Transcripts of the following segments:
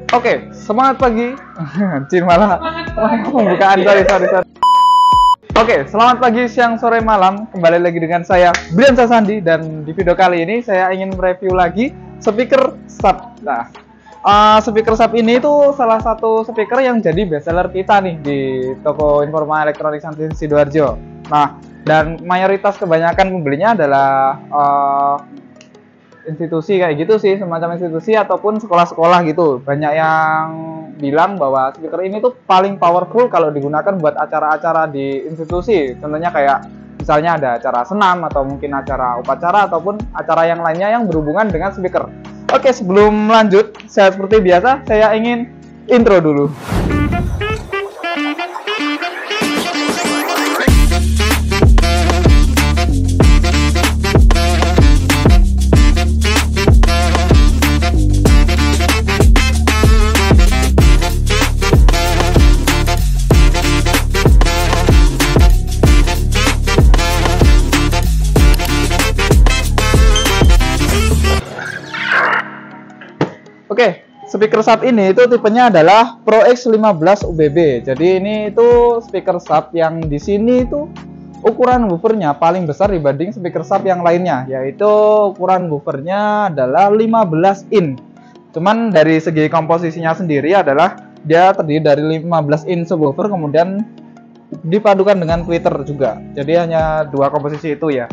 Oke, semangat pagi. Anjir malah pembukaan, sorry. Oke, selamat pagi, siang, sore, malam. Kembali lagi dengan saya, Brian Sasandi. Dan di video kali ini saya ingin mereview lagi speaker sub. Nah, speaker sub ini itu salah satu speaker yang jadi bestseller kita nih di toko informa elektronik Santi Sidoarjo. Nah, dan mayoritas kebanyakan pembelinya adalah institusi kayak gitu sih, semacam institusi ataupun sekolah-sekolah gitu. Banyak yang bilang bahwa speaker ini tuh paling powerful kalau digunakan buat acara-acara di institusi. Contohnya kayak misalnya ada acara senam atau mungkin acara upacara ataupun acara yang lainnya yang berhubungan dengan speaker. Oke, sebelum lanjut, saya seperti biasa saya ingin intro dulu. Oke, speaker sub ini itu tipenya adalah Pro X15 UBB. Jadi ini itu speaker sub yang di sini itu ukuran woofernya paling besar dibanding speaker sub yang lainnya, yaitu ukuran woofernya adalah 15 in. Cuman dari segi komposisinya sendiri adalah dia terdiri dari 15 in subwoofer kemudian dipadukan dengan tweeter juga. Jadi hanya dua komposisi itu ya.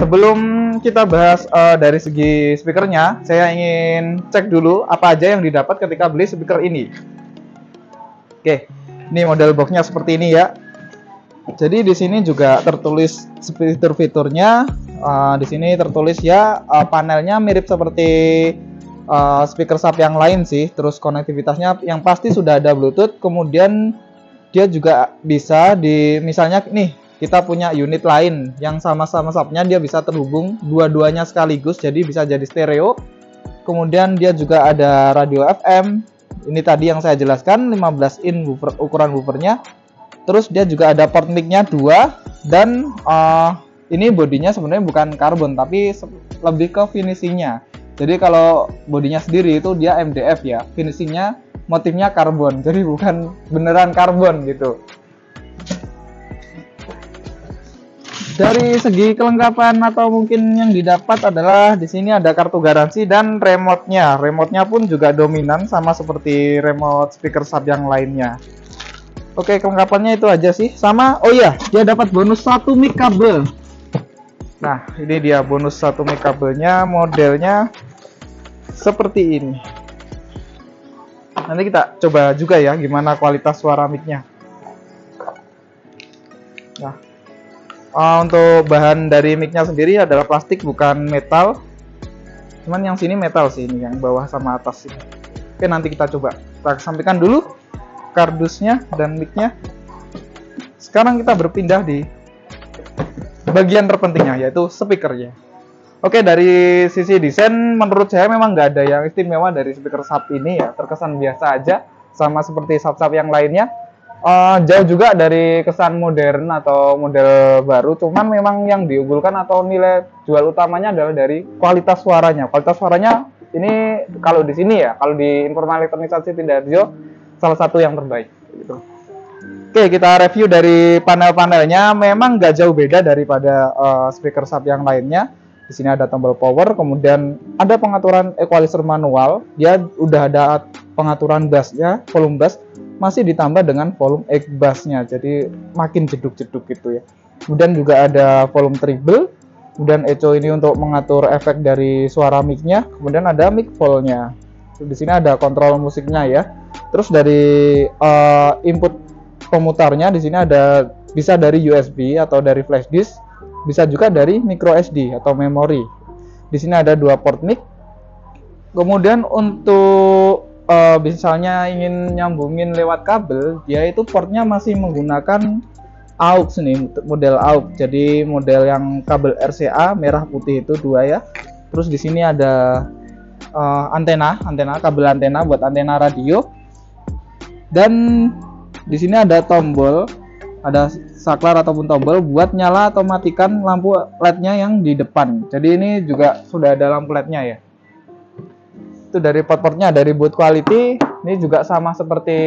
Sebelum kita bahas dari segi speakernya, saya ingin cek dulu apa aja yang didapat ketika beli speaker ini. Oke, ini model boxnya seperti ini ya. Jadi di sini juga tertulis fitur-fiturnya. Di sini tertulis ya, panelnya mirip seperti speaker sub yang lain sih. Terus konektivitasnya yang pasti sudah ada Bluetooth. Kemudian dia juga bisa misalnya nih, kita punya unit lain yang sama-sama subnya dia bisa terhubung dua-duanya sekaligus, jadi bisa jadi stereo. Kemudian dia juga ada radio FM. Ini tadi yang saya jelaskan 15 in ukuran woofernya. Terus dia juga ada port mic-nya 2 dan ini bodinya sebenarnya bukan karbon tapi lebih ke finishingnya. Jadi kalau bodinya sendiri itu dia MDF ya, finishingnya motifnya karbon, jadi bukan beneran karbon gitu. Dari segi kelengkapan atau mungkin yang didapat adalah di sini ada kartu garansi dan remote-nya. Remote-nya pun juga dominan sama seperti remote speaker sub yang lainnya. Oke, kelengkapannya itu aja sih. Sama, oh iya, dia dapat bonus 1 mic kabel. Nah, ini dia bonus 1 mic kabelnya, modelnya seperti ini. Nanti kita coba juga ya gimana kualitas suara mic-nya. Nah, untuk bahan dari mic-nya sendiri adalah plastik bukan metal. Cuman yang sini metal sih, ini yang bawah sama atas sini. Oke, nanti kita coba. Kita sampaikan dulu kardusnya dan mic-nya. Sekarang kita berpindah di bagian terpentingnya, yaitu speakernya. Oke, dari sisi desain menurut saya memang nggak ada yang istimewa dari speaker sub ini ya. Terkesan biasa aja, sama seperti sub-sub yang lainnya. Jauh juga dari kesan modern atau model baru, cuman memang yang diunggulkan atau nilai jual utamanya adalah dari kualitas suaranya. Kualitas suaranya ini kalau di sini ya, kalau di informa elektronik Santi Sidoarjo salah satu yang terbaik gitu. Oke, kita review dari panel-panelnya. Memang nggak jauh beda daripada speaker sub yang lainnya. Di sini ada tombol power, kemudian ada pengaturan equalizer manual. Dia udah ada pengaturan bassnya, volume bass masih ditambah dengan volume bass-nya, jadi makin jeduk-jeduk gitu ya. Kemudian juga ada volume treble, kemudian echo ini untuk mengatur efek dari suara mic-nya, kemudian ada mic volume-nya. Di sini ada kontrol musiknya ya. Terus dari input pemutarnya di sini ada bisa dari USB atau dari flash disk, bisa juga dari micro SD atau memori. Di sini ada 2 port mic. Kemudian untuk misalnya ingin nyambungin lewat kabel, dia itu portnya masih menggunakan AUX nih, model AUX. Jadi model yang kabel RCA merah putih itu 2 ya. Terus di sini ada kabel antena buat antena radio. Dan di sini ada tombol, ada saklar ataupun tombol buat nyala atau matikan lampu LED-nya yang di depan. Jadi ini juga sudah ada lampu LED-nya ya. Itu dari port-portnya, dari build quality Ini juga sama seperti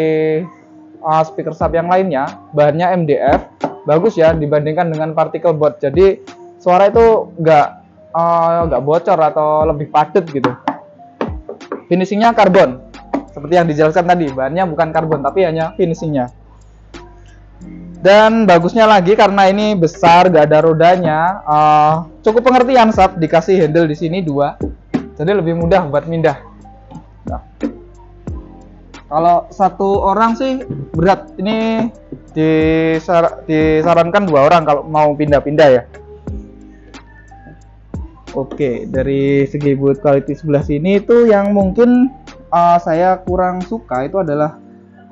speaker sub yang lainnya, bahannya MDF, bagus ya dibandingkan dengan particle board. Jadi suara itu nggak bocor atau lebih padat gitu. Finishingnya karbon, seperti yang dijelaskan tadi, bahannya bukan karbon tapi hanya finishingnya. Dan bagusnya lagi karena ini besar, gak ada rodanya, cukup pengertian sub, dikasih handle di sini 2, jadi lebih mudah buat mindah. Nah, kalau satu orang sih berat, ini disarankan 2 orang kalau mau pindah-pindah ya. Oke, dari segi build quality sebelah sini itu yang mungkin saya kurang suka itu adalah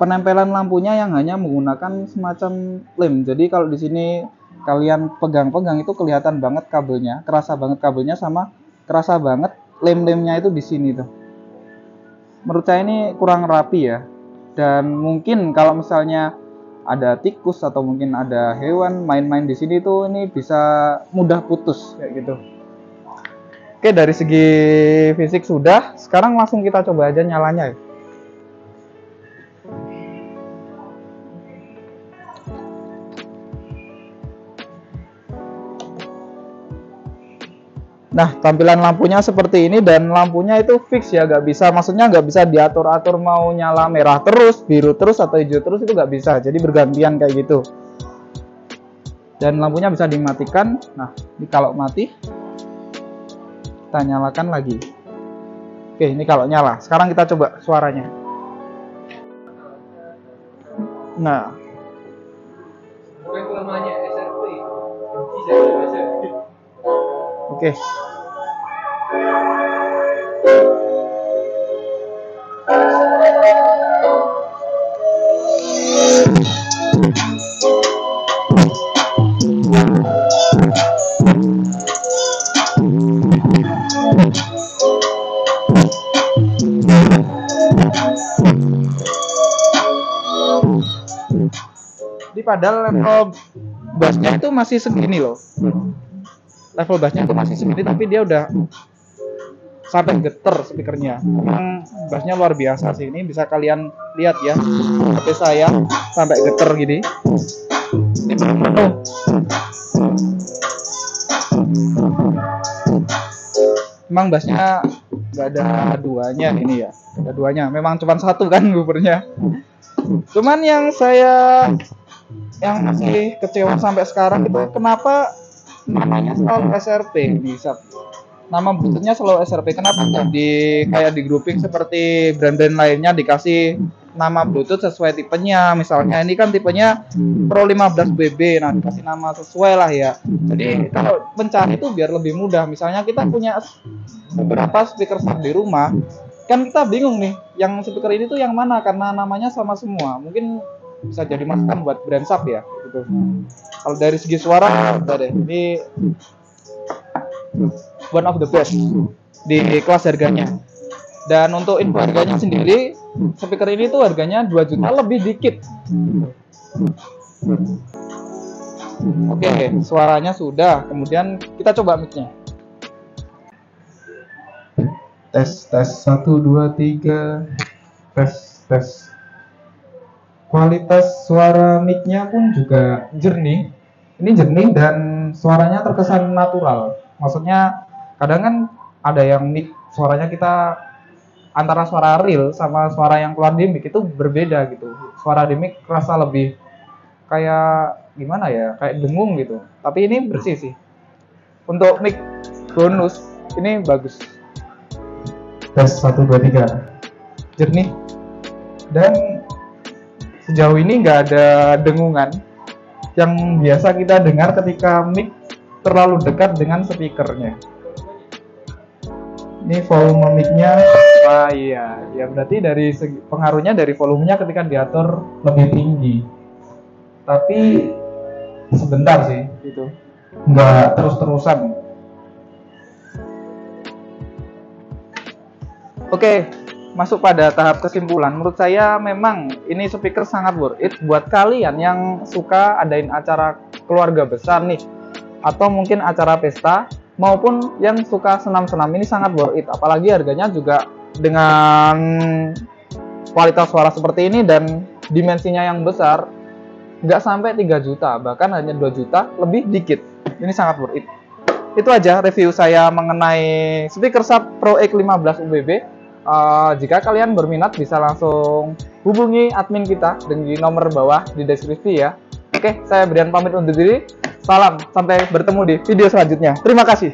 penempelan lampunya yang hanya menggunakan semacam lem. Jadi kalau di sini kalian pegang-pegang itu kelihatan banget kabelnya, kerasa banget kabelnya, sama kerasa banget lem-lemnya itu di sini tuh. Menurut saya ini kurang rapi ya. Dan mungkin kalau misalnya ada tikus atau mungkin ada hewan main-main di sini tuh ini bisa mudah putus kayak gitu. Oke, dari segi fisik sudah. Sekarang langsung kita coba aja nyalanya ya. Nah, tampilan lampunya seperti ini, dan lampunya itu fix ya, nggak bisa, maksudnya nggak bisa diatur-atur mau nyala merah terus, biru terus, atau hijau terus, itu nggak bisa. Jadi bergantian kayak gitu. Dan lampunya bisa dimatikan. Nah, ini kalau mati, kita nyalakan lagi. Oke, ini kalau nyala. Sekarang kita coba suaranya. Nah, oke. Jadi padahal level bassnya itu masih segini loh. Level bassnya itu masih segini, tapi dia udah sampai geter speakernya. Memang bassnya luar biasa sih. Ini bisa kalian lihat ya, HP saya sampai geter gini. Ini penuh. Memang bassnya nggak ada duanya ini ya, ada duanya. Memang cuma satu kan woofernya. Cuman yang masih kecewa sampai sekarang itu kenapa namanya selalu SRP bisa. Nama bluetoothnya selalu SRP. Kenapa kayak di grouping seperti brand-brand lainnya dikasih nama bluetooth sesuai tipenya. Misalnya ini kan tipenya Pro 15BB, nah dikasih nama sesuai lah ya. Jadi kalau mencari itu biar lebih mudah. Misalnya kita punya beberapa speaker sub di rumah, kan kita bingung nih yang speaker ini tuh yang mana karena namanya sama semua. Mungkin bisa jadi masukan buat brand sub ya gitu. Kalau dari segi suara udah deh, ini one of the best di kelas harganya. Dan untuk info harganya sendiri, speaker ini tuh harganya 2 juta lebih dikit. Oke, suaranya sudah. Kemudian kita coba mic-nya. Tes 1 2 3. Tes. Kualitas suara mic-nya pun juga jernih. Ini jernih dan suaranya terkesan natural. Maksudnya kadang kan ada yang mic suaranya kita antara suara real sama suara yang keluar di mic itu berbeda gitu. Suara di mic kerasa lebih kayak gimana ya, kayak dengung gitu. Tapi ini bersih sih. Untuk mic bonus ini bagus. Tes 1 2 3. Jernih. Dan sejauh ini nggak ada dengungan yang biasa kita dengar ketika mic terlalu dekat dengan speakernya. Ini volume mic-nya, wah iya, ya berarti dari segi pengaruhnya dari volumenya ketika diatur lebih tinggi. Tapi sebentar sih, gitu, nggak terus-terusan. Oke, masuk pada tahap kesimpulan. Menurut saya memang ini speaker sangat worth it buat kalian yang suka adain acara keluarga besar nih, atau mungkin acara pesta, maupun yang suka senam-senam. Ini sangat worth it, apalagi harganya juga dengan kualitas suara seperti ini dan dimensinya yang besar, nggak sampai 3 juta, bahkan hanya 2 juta lebih dikit. Ini sangat worth it. Itu aja review saya mengenai speaker Shure Pro X15 UWB. Jika kalian berminat bisa langsung hubungi admin kita di nomor bawah di deskripsi ya. Oke, saya Brian pamit undur diri. Salam, sampai bertemu di video selanjutnya. Terima kasih.